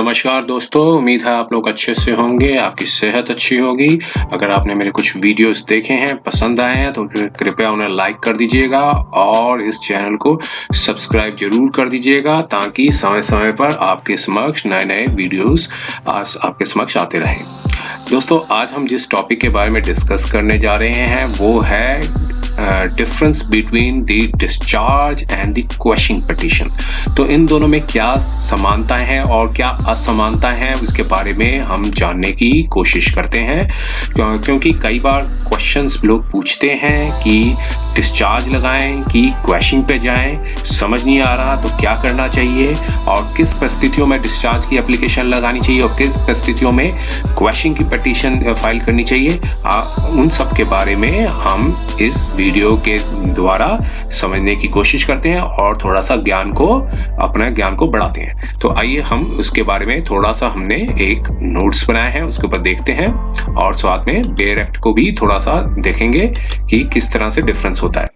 नमस्कार दोस्तों, उम्मीद है आप लोग अच्छे से होंगे, आपकी सेहत अच्छी होगी। अगर आपने मेरे कुछ वीडियोस देखे हैं, पसंद आए हैं तो कृपया उन्हें लाइक कर दीजिएगा और इस चैनल को सब्सक्राइब ज़रूर कर दीजिएगा ताकि समय-समय पर आपके समक्ष नए-नए वीडियोस आपके समक्ष आते रहें। दोस्तों, आज हम जिस टॉपिक के बारे में डिस्कस करने जा रहे हैं वो है difference between the discharge and the quashing petition. तो इन दोनों में क्या समानताएं हैं और क्या असमानताएं हैं उसके बारे में हम जानने की कोशिश करते हैं, क्योंकि कई बार क्वेश्चंस लोग पूछते हैं कि डिस्चार्ज लगाएं कि क्वेशिंग पे जाएं, समझ नहीं आ रहा तो क्या करना चाहिए और किस परिस्थितियों में डिस्चार्ज की एप्लीकेशन लगानी चाहिए और किस परिस्थितियों में क्वेशिंग की पिटीशन फाइल करनी चाहिए। उन सब के बारे में हम इस वीडियो के द्वारा समझने की कोशिश करते हैं और थोड़ा सा अपने ज्ञान को बढ़ाते हैं। तो आइए हम उसके बारे में थोड़ा सा हमने एक नोट्स बनाए हैं, उसके ऊपर देखते हैं और साथ में बेयर एक्ट को भी थोड़ा सा देखेंगे कि किस तरह से डिफरेंस होता है।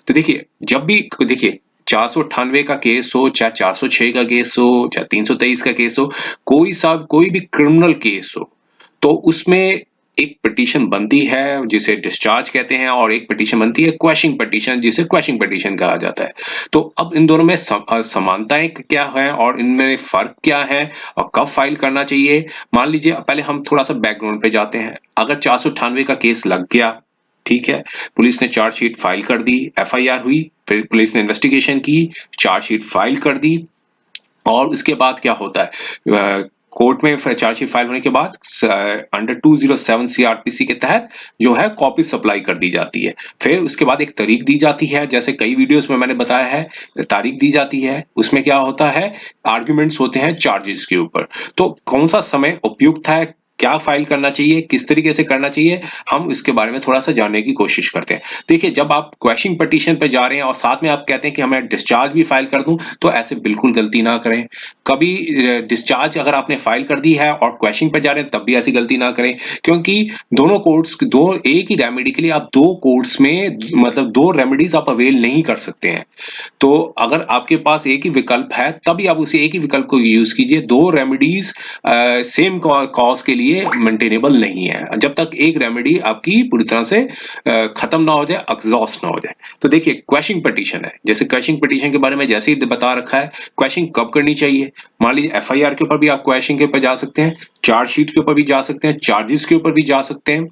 तो देखिए, जब भी देखिए 498 का केस हो, चाहे 406 का केस हो, चाहे 323 का केस हो, कोई भी क्रिमिनल केस हो, तो उसमें एक पिटीशन बनती है जिसे डिस्चार्ज कहते हैं और एक पिटीशन बनती है क्वेशिंग पिटीशन जिसे क्वेशिंग पिटीशन कहा जाता है। तो अब इन दोनों में समानताएं क्या है और इनमें फर्क क्या है और कब फाइल करना चाहिए। मान लीजिए, पहले हम थोड़ा सा बैकग्राउंड पे जाते हैं। अगर 498 का केस लग गया, ठीक है, पुलिस ने चार्जशीट फाइल कर दी, एफआईआर हुई, फिर पुलिस ने इन्वेस्टिगेशन की, चार्जशीट फाइल कर दी और उसके बाद क्या होता है, कोर्ट में चार्जशीट फाइल होने के बाद अंडर 207 सीआरपीसी के तहत जो है कॉपी सप्लाई कर दी जाती है। फिर उसके बाद एक तारीख दी जाती है, जैसे कई वीडियोस में मैंने बताया है, तारीख दी जाती है। उसमें क्या होता है, आर्ग्यूमेंट्स होते हैं चार्जेस के ऊपर। तो कौन सा समय उपयुक्त है, क्या फाइल करना चाहिए, किस तरीके से करना चाहिए, हम इसके बारे में थोड़ा सा जानने की कोशिश करते हैं। देखिए, जब आप क्वेशिंग पिटीशन पे जा रहे हैं और साथ में आप कहते हैं कि हमें डिस्चार्ज भी फाइल कर दूं, तो ऐसे बिल्कुल गलती ना करें। कभी डिस्चार्ज अगर आपने फाइल कर दी है और क्वेशिंग पे जा रहे हैं तब भी ऐसी गलती ना करें, क्योंकि दोनों कोर्ट्स दो एक ही रेमेडी के लिए आप दो कोर्ट्स में मतलब दो रेमेडीज आप अवेल नहीं कर सकते हैं। तो अगर आपके पास एक ही विकल्प है तभी आप उसी एक ही विकल्प को यूज कीजिए। दो रेमेडीज सेम कॉज के लिए मेंटेनेबल नहीं है जब तक एक रेमेडी आपकी पूरी तरह से खत्म ना हो जाए, एग्जॉस्ट ना हो जाए। तो देखिए, क्वेशिंग पिटीशन है, जैसे क्वेशिंग पिटीशन के बारे में जैसे ही बता रखा है, क्वेशिंग कब करनी चाहिए। मान लीजिए एफआईआर के ऊपर भी आप क्वेशिंग के ऊपर जा सकते हैं, चार्जशीट के ऊपर भी जा सकते हैं, चार्जेस के ऊपर भी जा सकते हैं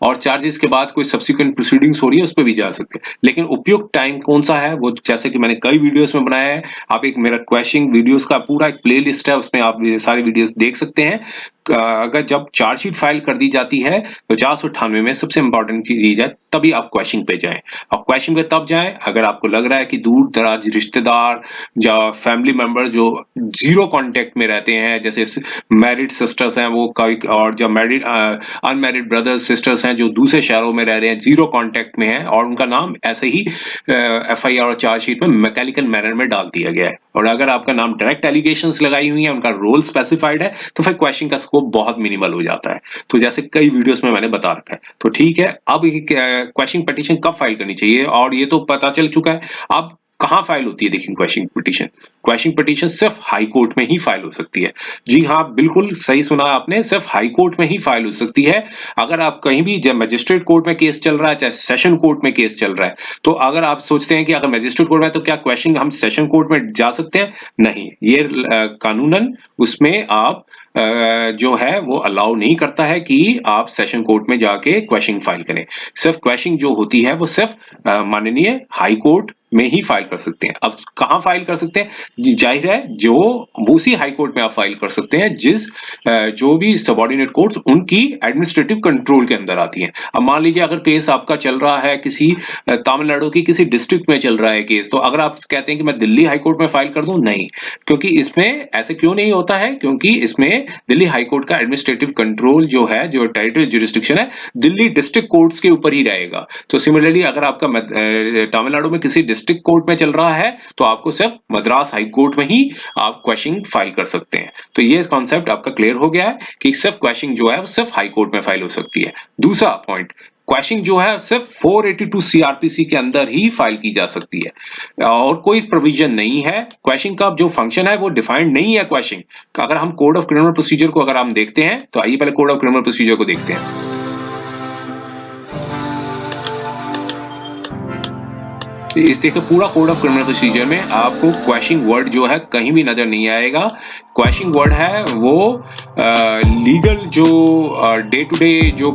और चार्जेस के बाद कोई सब्सिक्वेंट प्रोसीडिंग्स हो रही है उस पे भी जा सकते हैं। लेकिन उपयुक्त टाइम कौन सा है, वो जैसे कि मैंने कई वीडियोस में बनाया है। आप एक मेरा क्वेश्चन वीडियोस का पूरा एक प्लेलिस्ट है, उसमें आप ये सारे वीडियोस देख सकते हैं। अगर जब चार्जशीट फाइल कर दी जाती है तो 498 में सबसे इंपॉर्टेंट चीज है तभी आप क्वेश्चन पे जाएं। और क्वेश्चन पे तब जाएं अगर आपको लग रहा है कि दूर दराज रिश्तेदार या फैमिली मेंबर जो जीरो कांटेक्ट में रहते हैं, जैसे मैरिड सिस्टर्स हैं वो कभी, और जो मैरिड अनमैरिड ब्रदर्स सिस्टर्स हैं जो दूसरे शहरों में रह रहे हैं, जीरो कांटेक्ट में हैं और उनका नाम ऐसे ही एफआईआर और चार्जशीट में मैकेनिकल मैनर में डाल दिया गया है। और अगर आपका नाम डायरेक्ट एलिगेशंस लगाई हुई है, उनका रोल स्पेसिफाइड है, तो फिर क्वेश्चन का स्कोप बहुत मिनिमल हो जाता है। तो जैसे कई वीडियोस में मैंने बता रखा है। तो ठीक है, अब क्वेश्चन पिटीशन कब फाइल करनी चाहिए और ये तो पता चल चुका है। अब कहाँ फाइल होती है, देखिए क्वेश्चन पिटीशन सिर्फ हाई कोर्ट में ही फाइल हो सकती है। जी हाँ, बिल्कुल सही सुना आपने, सिर्फ हाई कोर्ट में ही फाइल हो सकती है। अगर आप कहीं भी मजिस्ट्रेट कोर्ट में केस चल रहा है, चाहे सेशन कोर्ट में केस चल रहा है, तो अगर आप सोचते हैं कि अगर मजिस्ट्रेट कोर्ट में है तो क्या क्वेश्चन हम सेशन कोर्ट में जा सकते हैं, नहीं, ये कानूनन उसमें आप जो है वो अलाउ नहीं करता है कि आप सेशन कोर्ट में जाके क्वेश्चन फाइल करें। सिर्फ क्वेश्चन जो होती है वो सिर्फ माननीय हाई कोर्ट में ही फाइल कर सकते हैं। अब कहाँ फाइल कर सकते हैं, जाहिर है जो वो उसी हाई कोर्ट में आप फाइल कर सकते हैं जो भी सबऑर्डिनेट कोर्ट्स उनकी एडमिनिस्ट्रेटिव कंट्रोल के अंदर आती हैं। अब मान लीजिए अगर केस आपका चल रहा है किसी तमिलनाडु की किसी डिस्ट्रिक्ट में चल रहा है केस, तो अगर आप कहते हैं कि मैं दिल्ली हाई कोर्ट में फाइल कर दूं, नहीं, क्योंकि इसमें ऐसे क्यों नहीं होता है, क्योंकि इसमें दिल्ली हाई कोर्ट का एडमिनिस्ट्रेटिव कंट्रोल जो है, जो टेरिटोरियल ज्यूरिसडिक्शन है, दिल्ली डिस्ट्रिक्ट कोर्ट्स के ऊपर ही रहेगा। तो सिमिलरली अगर आपका तमिलनाडु में किसी डिस्ट्रिक्ट कोर्ट में चल रहा है तो आपको सिर्फ मद्रास हाई कोर्ट में ही आप क्वेश्चन फाइल कर सकते हैं। तो ये कॉन्सेप्ट आपका क्लियर हो गया है कि सिर्फ क्वेश्चन जो है वो सिर्फ हाई कोर्ट में फाइल हो सकती है। दूसरा पॉइंट, क्वेश्चन जो है सिर्फ 482 सीआरपीसी के अंदर ही फाइल की जा सकती है और कोई प्रोविजन नहीं है। क्वेश्चन का जो फंक्शन है वो डिफाइंड नहीं है क्वेश्चन। अगर हम कोड ऑफ क्रिमिनल प्रोसीजर को अगर हम देखते हैं तो आइए पहले कोड ऑफ क्रिमिनल प्रोसीजर को देखते हैं। इस देखिए पूरा कोड ऑफ क्रिमिनल प्रोसीजर में आपको क्वेश्चन वर्ड जो है कहीं भी नजर नहीं आएगा। क्वेश्चन वर्ड है वो लीगल जो डे टू डे जो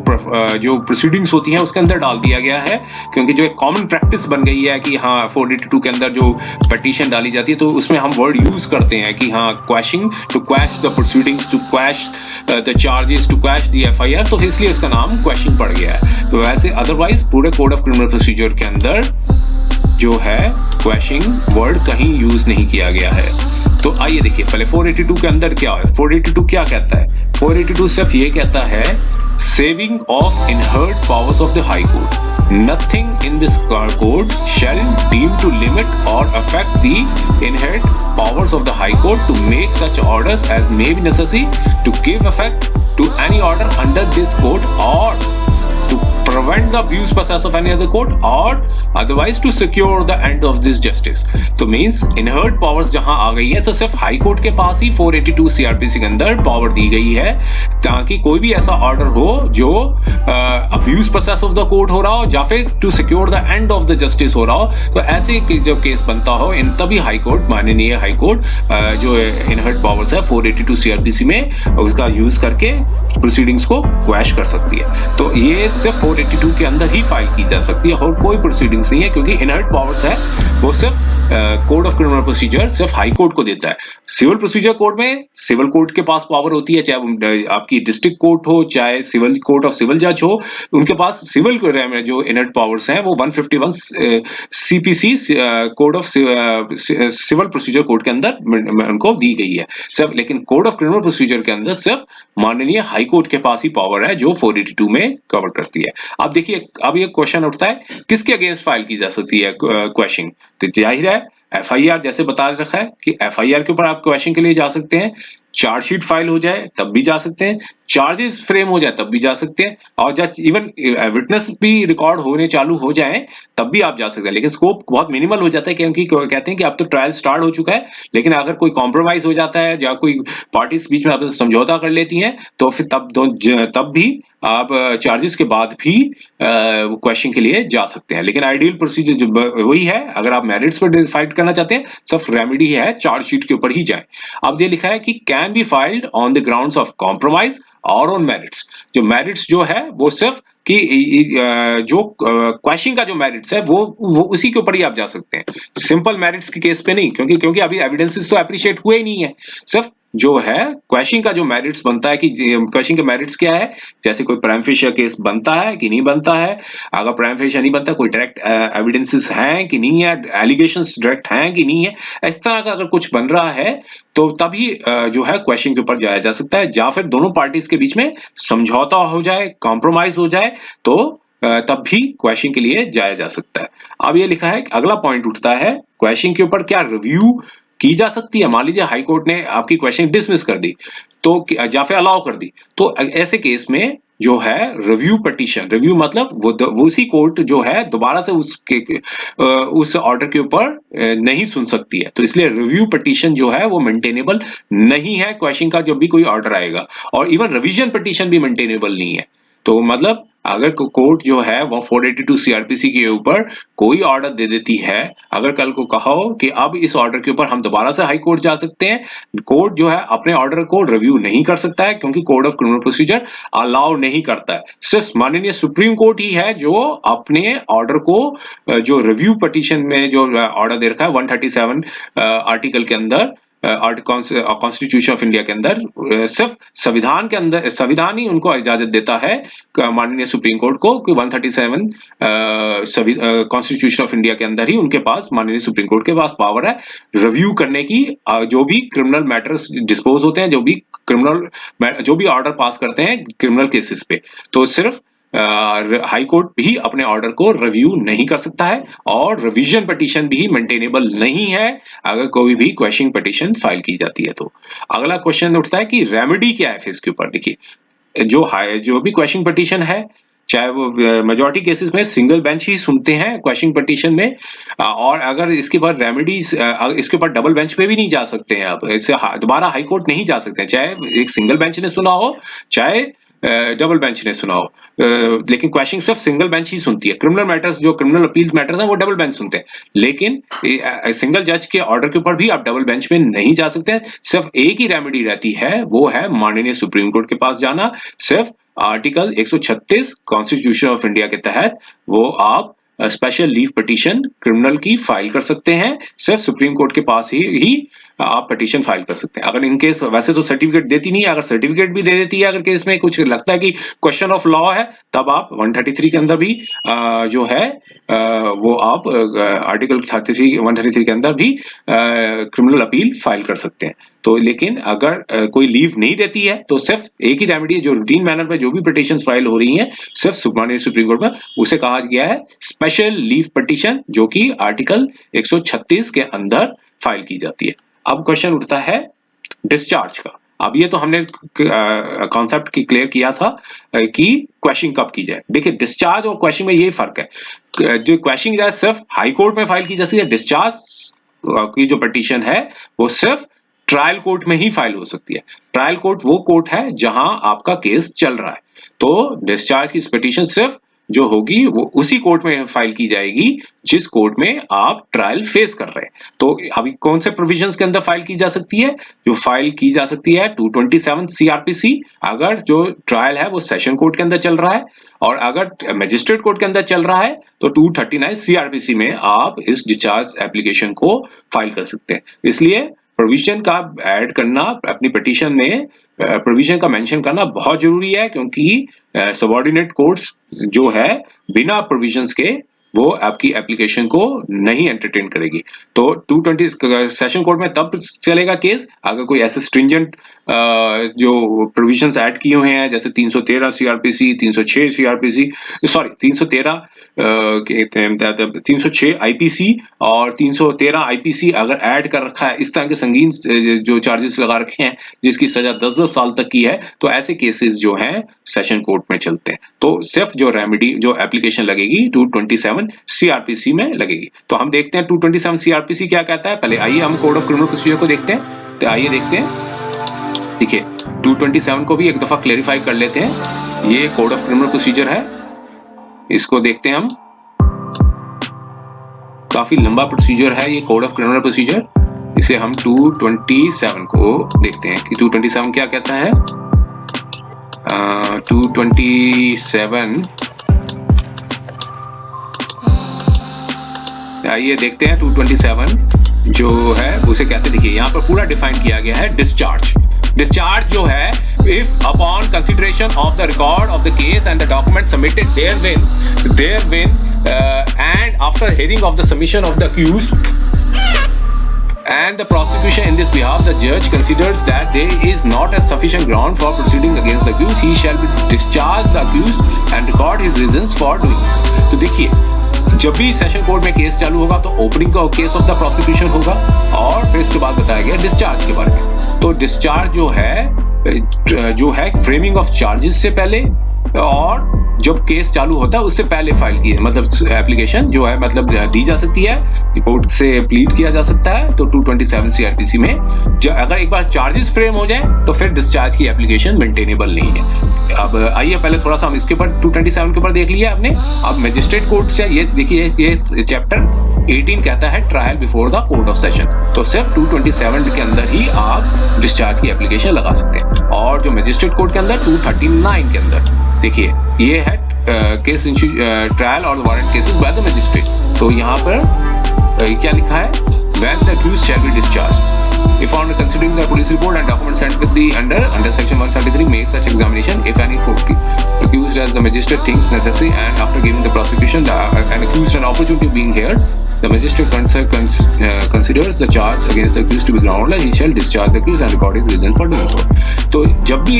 प्रोसीडिंग्स होती हैं उसके अंदर डाल दिया गया है, क्योंकि जो एक कॉमन प्रैक्टिस बन गई है कि हाँ 482 के अंदर जो पटिशन डाली जाती है तो उसमें हम वर्ड यूज करते हैं कि हाँ question to quash the proceedings, to quash the charges, to quash the FIR, तो इसलिए इसका नाम क्वेश्चन पड़ गया है। तो वैसे अदरवाइज पूरे कोड ऑफ क्रिमिनल प्रोसीजर के अंदर जो है क्वेश्चन वर्ड कहीं यूज नहीं किया गया है। तो आइए देखिए पहले 482 के अंदर क्या है। 482 क्या कहता है? 482 सिर्फ ये कहता है saving of inherent powers of the high court. Nothing in this code shall deem to limit or affect the inherent powers of the High Court to make such orders as may be necessary to give effect to any order under this code, or to prevent the abuse process of any other court, or otherwise to secure the end of this justice। तो means इनहर्ट powers जहां आ गई है तो सिर्फ high court के पास ही 482 CrPC के अंदर power दी गई है, ताकि कोई भी ऐसा ऑर्डर हो जो abuse process of the court हो रहा हो या फिर to secure the end of the justice हो रहा हो, तो ऐसे जब केस बनता हो इन तभी हाई कोर्ट, माननीय हाई कोर्ट जो इनहर्ट पावर्स है 482 सीआरपीसी में उसका यूज करके प्रोसीडिंग्स को क्वैश कर सकती है। तो ये सिर्फ 482 के अंदर ही फाइल की जा सकती है और कोई प्रोसीडिंग्स नहीं है, क्योंकि इनहर्ट पावर्स है वो सिर्फ कोड ऑफ क्रिमिनल प्रोसीजर सिर्फ हाई कोर्ट को देता है। सिविल प्रोसीजर कोड में सिविल कोर्ट के पास पावर होती है, चाहे आपकी डिस्ट्रिक्ट कोर्ट हो चाहे सिविल कोर्ट ऑफ सिविल जज हो, उनके पास सिविल जो इनहर्ट पावर्स हैं वो 151 CPC code of civil procedure code के अंदर उनको दी गई है सिर्फ। लेकिन कोड ऑफ क्रिमिनल प्रोसीजर के अंदर सिर्फ माननीय हाई कोर्ट के पास ही पावर है जो 482 में कवर करती है। अब देखिए अब ये क्वेश्चन उठता है किसके अगेंस्ट फाइल की जा सकती है क्वेश्चन। तो जाहिर है एफआईआर, जैसे बता रखा है कि एफआईआर के ऊपर आप क्वेश्चन के लिए जा सकते हैं, चार्जशीट फाइल हो जाए तब भी जा सकते हैं, चार्जेस फ्रेम हो जाए तब भी जा सकते हैं, और जब इवन विटनेस भी रिकॉर्ड होने चालू हो जाए तब भी आप जा सकते हैं। लेकिन स्कोप बहुत मिनिमल हो जाता है, क्योंकि कहते हैं कि अब तो ट्रायल स्टार्ट हो चुका है, लेकिन अगर कोई कॉम्प्रोमाइज हो जाता है या कोई पार्टीज बीच में आपसे समझौता कर लेती हैं तो फिर तब भी आप चार्जेस के बाद भी क्वेश्चन के लिए जा सकते हैं। लेकिन आइडियल प्रोसीजर वही है, अगर आप मेरिट्स पर फाइट करना चाहते हैं सिर्फ रेमेडी है चार्जशीट के ऊपर ही जाए। अब ये लिखा है कि can be filed on the grounds of compromise और ऑन मेरिट्स। जो मेरिट्स जो है वो सिर्फ कि जो क्वेश्चन का जो मेरिट्स है वो उसी के ऊपर ही आप जा सकते हैं, सिंपल मेरिट्स के केस पे नहीं, क्योंकि अभी एविडेंसेस तो एप्रिशिएट हुए ही नहीं है। सिर्फ जो है क्वेश्चन का जो मेरिट्स बनता है कि क्वेश्चन के मेरिट्स क्या है, जैसे कोई प्राइम फेशियल केस बनता है कि नहीं बनता है, अगर प्राइम फेशियल नहीं बनता कोई डायरेक्ट एविडेंसेस हैं कि नहीं है, एलिगेशंस डायरेक्ट हैं कि नहीं है, इस तरह का अगर कुछ बन रहा है तो तभी जो है क्वेश्चन के ऊपर जाया जा सकता है, या फिर दोनों पार्टीज के बीच में समझौता हो जाए, कॉम्प्रोमाइज हो जाए तो तब भी क्वेश्चन के लिए जाया जा सकता है। अब ये लिखा है अगला पॉइंट उठता है क्वेश्चन के ऊपर क्या रिव्यू की जा सकती है। मान लीजिए हाई कोर्ट ने आपकी क्वेश्चन डिसमिस कर दी तो या फिर अलाउ कर दी, तो ऐसे केस में जो है रिव्यू पिटीशन, रिव्यू मतलब वो उसी कोर्ट जो है दोबारा से उस ऑर्डर के ऊपर नहीं सुन सकती है। तो इसलिए रिव्यू पिटीशन जो है वो मेंटेनेबल नहीं है क्वेश्चन का जब भी कोई ऑर्डर आएगा, और इवन रिवीजन पिटीशन भी मेंटेनेबल नहीं है। तो मतलब अगर कोर्ट जो है वो 482 सीआरपीसी के ऊपर कोई ऑर्डर दे देती है, अगर कल को कहा हो कि अब इस ऑर्डर के ऊपर हम दोबारा से हाई कोर्ट जा सकते हैं, कोर्ट जो है अपने ऑर्डर को रिव्यू नहीं कर सकता है, क्योंकि code of criminal procedure allow नहीं करता है। सिर्फ माननीय सुप्रीम कोर्ट ही है जो अपने ऑर्डर को जो रिव्यू पिटीशन में जो ऑर्डर दे रखा है 137 आर्टिकल के अंदर, कॉन्स्टिट्यूशन ऑफ इंडिया के अंदर, सिर्फ संविधान के अंदर संविधान ही उनको इजाजत देता है माननीय सुप्रीम कोर्ट को कि 137 कॉन्स्टिट्यूशन ऑफ इंडिया के अंदर ही उनके पास माननीय सुप्रीम कोर्ट के पास पावर है रिव्यू करने की, जो भी क्रिमिनल मैटर्स डिस्पोज होते हैं, जो भी ऑर्डर पास करते हैं क्रिमिनल केसेस पे, तो सिर्फ हाई कोर्ट भी अपने ऑर्डर को रिव्यू नहीं कर सकता है, और रिवीजन पिटीशन भी मेंटेनेबल नहीं है अगर कोई भी क्वेश्चन पिटीशन फाइल की जाती है। तो अगला क्वेश्चन उठता है कि रेमेडी क्या है फिर इसके ऊपर। देखिए जो भी क्वेश्चन पिटीशन है चाहे वो मेजॉरिटी केसेस में सिंगल बेंच ही सुनते हैं क्वेश्चन पिटीशन में। और अगर इसके बाद रेमेडीज, इसके ऊपर डबल बेंच पे भी नहीं जा सकते हैं आप, इससे दोबारा हाई कोर्ट नहीं जा सकते हैं, चाहे एक सिंगल बेंच ने सुना हो चाहे डबल बेंच ने सुना हो। लेकिन क्वेश्चन सिर्फ सिंगल बेंच ही सुनती है। क्रिमिनल मैटर्स, जो क्रिमिनल अपील्स मैटर्स हैं, वो डबल बेंच सुनते हैं, लेकिन सिंगल जज के ऑर्डर के ऊपर भी आप डबल बेंच में नहीं जा सकते हैं। सिर्फ एक ही रेमेडी रहती है, वो है माननीय सुप्रीम कोर्ट के पास जाना। सिर्फ आर्टिकल 136 कॉन्स्टिट्यूशन ऑफ इंडिया के तहत वो आप स्पेशल लीव पिटीशन क्रिमिनल की फाइल कर सकते हैं। सिर्फ सुप्रीम कोर्ट के पास ही आप पिटीशन फाइल कर सकते हैं। अगर इन केस, वैसे तो सर्टिफिकेट देती नहीं है, अगर सर्टिफिकेट भी दे देती है, अगर केस में कुछ लगता है कि क्वेश्चन ऑफ लॉ है, तब आप 133 के अंदर भी जो है वो आप आर्टिकल 133 के अंदर भी क्रिमिनल अपील फाइल कर सकते हैं। तो लेकिन अगर कोई लीव नहीं देती है, तो सिर्फ एक ही रेमेडी है, जो रूटीन मैनर में जो भी पिटीशन फाइल हो रही हैं सिर्फ सुप्रीम कोर्ट में, उसे कहा गया है स्पेशल लीव पिटीशन, जो कि आर्टिकल 136 के अंदर फाइल की जाती है। अब क्वेश्चन उठता है डिस्चार्ज का। अब ये तो हमने कॉन्सेप्ट की क्लियर किया था कि क्वेश्चन कब की जाए। देखिए, डिस्चार्ज और क्वेश्चन में यही फर्क है। जो क्वेश्चन जाए सिर्फ हाई कोर्ट में फाइल की जाती है, डिस्चार्ज की जो पिटीशन है वो सिर्फ ट्रायल कोर्ट में ही फाइल हो सकती है। ट्रायल कोर्ट वो कोर्ट है जहां आपका केस चल रहा है। तो डिस्चार्ज की पिटीशन सिर्फ जो होगी वो उसी कोर्ट में फाइल की जाएगी जिस कोर्ट में आप ट्रायल फेस कर रहे हैं। तो अभी कौन से प्रोविजंस के अंदर फाइल की जा सकती है? जो फाइल की जा सकती है 227 सीआरपीसी, अगर जो ट्रायल है वो सेशन कोर्ट के अंदर चल रहा है, और अगर मजिस्ट्रेट कोर्ट के अंदर चल रहा है तो 239 सीआरपीसी में आप इस डिस्चार्ज एप्लीकेशन को फाइल कर सकते हैं। इसलिए प्रोविजन का ऐड करना अपनी पिटीशन में, प्रोविजन का मेंशन करना बहुत जरूरी है, क्योंकि सबऑर्डिनेट कोर्ट्स जो है बिना प्रोविजंस के वो आपकी एप्लीकेशन को नहीं एंटरटेन करेगी। तो 220 सेशन कोर्ट में तब चलेगा केस अगर कोई ऐसे स्ट्रिंजेंट जो प्रोविजंस ऐड किए हुए हैं, जैसे 313 सीआरपीसी, 306 सीआरपीसी, सॉरी 306 आईपीसी और 313 आईपीसी अगर ऐड कर रखा है, इस तरह के संगीन जो चार्जेस लगा रखे हैं जिसकी सजा 10-10 साल तक की है, तो ऐसे केसेस जो हैं सेशन कोर्ट में चलते हैं। तो सिर्फ जो रेमेडी, जो एप्लीकेशन लगेगी 227 सीआरपीसी में लगेगी। तो हम देखते हैं 227 सीआरपीसी क्या कहता है। पहले आइए हम कोड ऑफ क्रिमिनल प्रोसीजर को देखते हैं। तो आइए देखते हैं। देखिए, 227 को भी एक दफा क्लेरिफाई कर लेते हैं। ये कोड ऑफ क्रिमिनल प्रोसीजर है, इसको देखते हैं हम। काफी लंबा प्रोसीजर है ये कोड ऑफ क्रिमिनल प्रोसीजर। इसे हम 227 को देखते हैं कि 227 क्या कहता है। 227, आइए देखते हैं 227 जो है उसे कहते हैं। देखिए, यहाँ पर पूरा डिफाइन किया गया है डिस्चार्ज। डिस्चार्ज जो है, if upon consideration of the record of the case and the documents submitted therein and after hearing of the submission of the accused and the prosecution in this behalf, the judge considers that there is not a sufficient ground for proceeding against the accused, he shall be discharged the accused and record his reasons for doing so। तो देखिए, जब भी session court में case चालू होगा तो opening का case of the prosecution होगा, और फिर इसके बाद बताया गया डिस्चार्ज के बारे में। तो डिस्चार्ज जो है फ्रेमिंग ऑफ चार्जेस से पहले और जब केस चालू होता है उससे पहले फाइल की, मतलब एप्लीकेशन जो है मतलब दी जा सकती है, कोर्ट से प्लीड किया जा सकता है। तो 227 सीआरपीसी में अगर एक बार चार्जेस फ्रेम हो जाए तो फिर डिस्चार्ज की एप्लीकेशन मेंटेनेबल नहीं है। अब आइए पहले थोड़ा सा हम इसके ऊपर 227 के ऊपर देख लिया आपने। अब मजिस्ट्रेट कोर्ट से ये देखिए, ये चैप्टर 18 कहता है trial before the court of session. तो सिर्फ 227 के अंदर ही आप डिस्चार्ज की एप्लीकेशन लगा सकते हैं। और जो मजिस्ट्रेट कोर्ट के अंदर 239 के अंदर देखिए, ये है केस ट्रायल और warrant cases by the magistrate. तो यहाँ पर क्या लिखा है, when the accused shall be discharged if on considering the police report and documents sent with the under section 173 make such examination if any accused as the magistrate thinks necessary and after giving the prosecution an accused an opportunity of being heard, the magistrate considers the charge against the accused to be groundless, he shall discharge the accused and record his reason for doing so। तो जब भी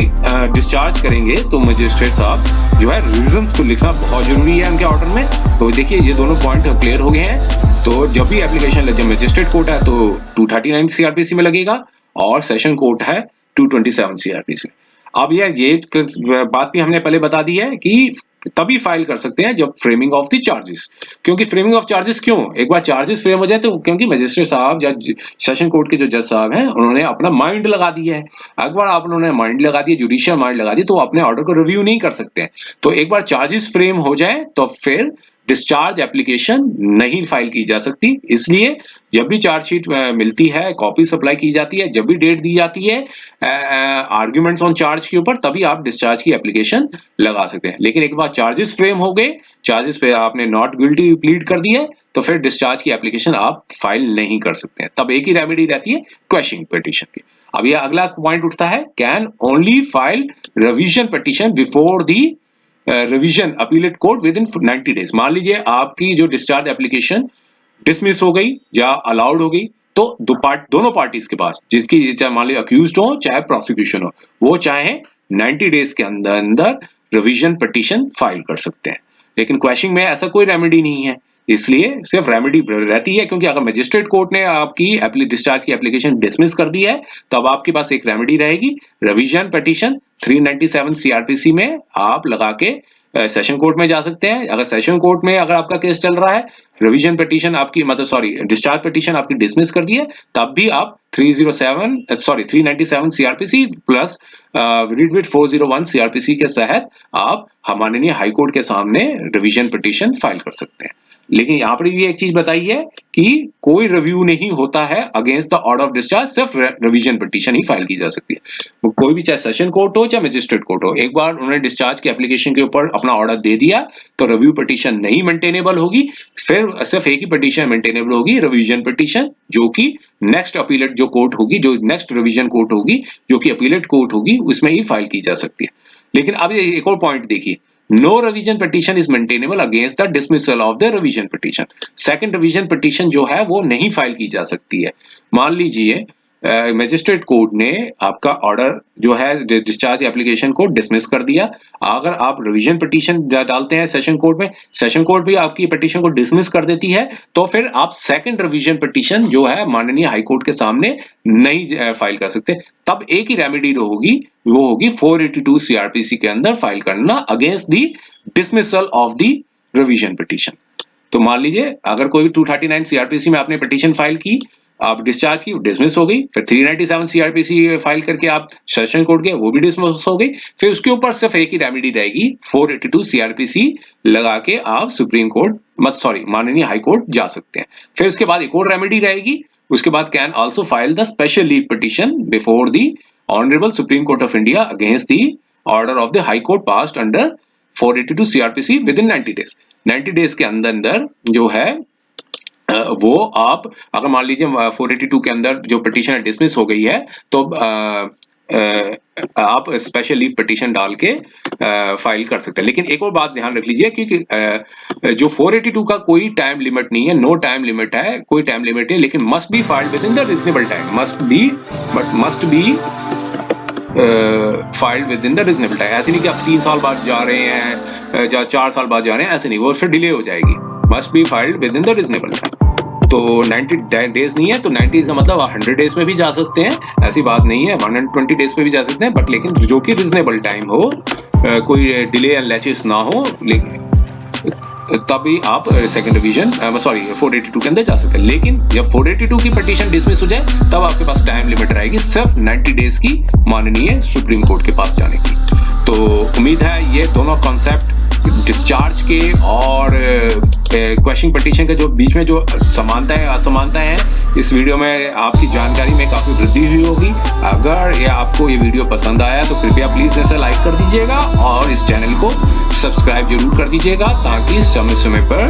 discharge करेंगे तो magistrate साहब जो है reasons को लिखना बहुत जरूरी है उनके ऑर्डर में। तो देखिए, ये दोनों पॉइंट क्लियर हो गए हैं। तो जब भी एप्लीकेशन जब मजिस्ट्रेट कोर्ट है तो 239 सीआरपीसी में लगेगा, और सेशन कोर्ट है 227 सीआरपीसी। अब ये बात भी हमने पहले बता दी है कि तभी फाइल कर सकते हैं जब फ्रेमिंग ऑफ द चार्जेस। क्योंकि फ्रेमिंग ऑफ चार्जेस क्यों, एक बार चार्जेस फ्रेम हो जाए तो क्योंकि मजिस्ट्रेट साहब जज सेशन कोर्ट के जो जज साहब हैं उन्होंने अपना माइंड लगा दिया है। एक बार आप उन्होंने माइंड लगा दिया, जुडिशियल माइंड लगा दी, तो अपने ऑर्डर को रिव्यू नहीं कर सकते हैं। तो एक बार चार्जेस फ्रेम हो जाए तो फिर डिस्चार्ज एप्लीकेशन नहीं फाइल की जा सकती। इसलिए जब भी चार्जशीट मिलती है, कॉपी सप्लाई की जाती है, जब भी डेट दी जाती है आर्ग्यूमेंट्स ऑन चार्ज के ऊपर, तभी आप डिस्चार्ज की एप्लीकेशन लगा सकते हैं। लेकिन एक बार चार्जेस फ्रेम हो गए, चार्जेस पे आपने नॉट गिल्टी प्लीड कर दिया, तो फिर डिस्चार्ज की एप्लीकेशन आप फाइल नहीं कर सकते हैं। तब एक ही रेमेडी रहती है, क्वेशिंग पिटीशन की। अब ये अगला पॉइंट उठता है, can only file revision petition before the revision appellate court with in 90 days. मान लीजिए आपकी जो डिस्चार्ज एप्लीकेशन डिसमिस हो गई या अलाउड हो गई, तो दोनों पार्टीज के पास, जिसकी चाहे मान लीजिए अक्यूज्ड हो चाहे प्रोसिक्यूशन हो, वो चाहे 90 डेज के अंदर अंदर रिवीजन पिटीशन फाइल कर सकते हैं। लेकिन क्वेश्चन में ऐसा कोई रेमेडी नहीं है, इसलिए सिर्फ रेमेडी रहती है, क्योंकि अगर मजिस्ट्रेट कोर्ट ने आपकी डिस्चार्ज की एप्लीकेशन डिसमिस कर दी है, तब आपके पास एक रेमेडी रहेगी, रिवीजन पिटीशन 397 सीआरपीसी में आप लगा के सेशन कोर्ट में जा सकते हैं। अगर सेशन कोर्ट में अगर आपका केस चल रहा है, रिवीजन पिटीशन आपकी डिस्चार्ज पिटीशन आपकी डिसमिस कर दी है, तब भी आप 397 सीआरपीसी प्लस रीड 401 सीआरपीसी के तहत आप माननीय हाई कोर्ट के सामने रिवीजन पिटीशन फाइल कर सकते हैं। लेकिन यहाँ पर भी एक चीज बताई है कि कोई रिव्यू नहीं होता है against the order of discharge, सिर्फ रिवीजन पिटीशन ही फाइल की जा सकती है। कोई भी चाहे सेशन कोर्ट हो चाहे मजिस्ट्रेट कोर्ट हो, एक बार उन्होंने डिस्चार्ज की एप्लीकेशन के ऊपर अपना ऑर्डर दे दिया तो रिव्यू पिटीशन नहीं मेंटेनेबल होगी, फिर सिर्फ एक ही पिटीशन मेंटेनेबल होगी, रिवीजन पिटीशन, जो कि नेक्स्ट अपीलेट जो कोर्ट होगी, जो नेक्स्ट रिवीजन कोर्ट होगी, जो कि अपीलेट कोर्ट होगी, उसमें ही फाइल की जा सकती है। लेकिन अब एक और पॉइंट देखिए, no revision petition is maintainable against the dismissal of the revision petition। Second revision petition जो है वो नहीं फाइल की जा सकती है। मान लीजिए मजिस्ट्रेट कोर्ट ने आपका ऑर्डर जो है डिस्चार्ज एप्लीकेशन को डिसमिस कर दिया, अगर आप रिवीजन पिटीशन डालते हैं सेशन कोर्ट में, सेशन कोर्ट भी आपकी पिटीशन को डिसमिस कर देती है, तो फिर आप सेकंड रिवीजन पिटीशन जो है माननीय हाई कोर्ट के सामने नहीं फाइल कर सकते। तब एक ही रेमेडी होगी, वो होगी 482 सीआरपीसी के अंदर फाइल करना against the dismissal of the revision petition. तो मान लीजिए अगर कोई 239 सीआरपीसी में आपने पिटीशन फाइल की, आप डिस्चार्ज की, डिसमिस हो गई, फिर 397 सीआरपीसी फाइल करके आप सेशन कोर्ट गए, वो भी डिसमिस हो गई, फिर उसके ऊपर सिर्फ एक ही रेमेडी रहेगी, 482 सीआरपीसी लगा के आप सुप्रीम कोर्ट माननीय हाई कोर्ट जा सकते हैं। फिर उसके बाद एक और रेमेडी रहेगी, उसके बाद can also file the special leave petition before the honourable supreme court of India against the order of the high court passed under 482 CrPC with in 90 days. 90 days के अंदर अंदर जो है वो आप अगर मान लीजिए 482 के अंदर जो पिटीशन डिसमिस हो गई है, तो आप स्पेशल लीव पिटीशन डाल के फाइल कर सकते हैं। लेकिन एक और बात ध्यान रख लीजिए कि जो 482 का कोई टाइम लिमिट नहीं है, नो टाइम लिमिट है, कोई टाइम लिमिट है, लेकिन must be filed with in the reasonable time, must be filed with in the reasonable time. ऐसे नहीं कि आप 3 साल बाद जा रहे हैं या 4 साल बाद जा रहे हैं, ऐसे नहीं, वो फिर डिले हो जाएगी। Must be filed with in the reasonable time. तो 90 डेज नहीं है, तो 90 का मतलब 100 डेज में भी जा सकते हैं, ऐसी बात नहीं है, 120 डेज में भी जा सकते हैं, बट लेकिन जो कि रीजनेबल टाइम हो, कोई डिले एंड लैचेस ना हो, लेकिन तभी आप सेकंड डिवीजन 482 के अंदर जा सकते हैं। लेकिन जब 482 की पिटीशन डिसमिस हो जाए, तब आपके पास टाइम लिमिट रहेगी सिर्फ 90 डेज की माननीय सुप्रीम कोर्ट के पास जाने की। तो उम्मीद है ये दोनों कॉन्सेप्ट डिस्चार्ज के और क्वेश्चन पिटीशन के जो बीच में जो समानताएं असमानताएं हैं, इस वीडियो में आपकी जानकारी में काफी वृद्धि हुई होगी। अगर आपको ये वीडियो पसंद आया तो कृपया प्लीज इसे लाइक कर दीजिएगा और इस चैनल को सब्सक्राइब जरूर कर दीजिएगा, ताकि समय समय पर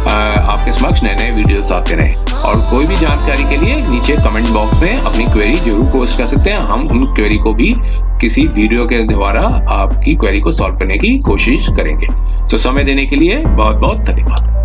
आपके समक्ष नए नए वीडियोस आते रहें। और कोई भी जानकारी के लिए नीचे कमेंट बॉक्स में अपनी क्वेरी जरूर पोस्ट कर सकते हैं, हम उन क्वेरी को भी किसी वीडियो के द्वारा आपकी क्वेरी को सॉल्व करने की कोशिश करेंगे। तो समय देने के लिए बहुत बहुत धन्यवाद।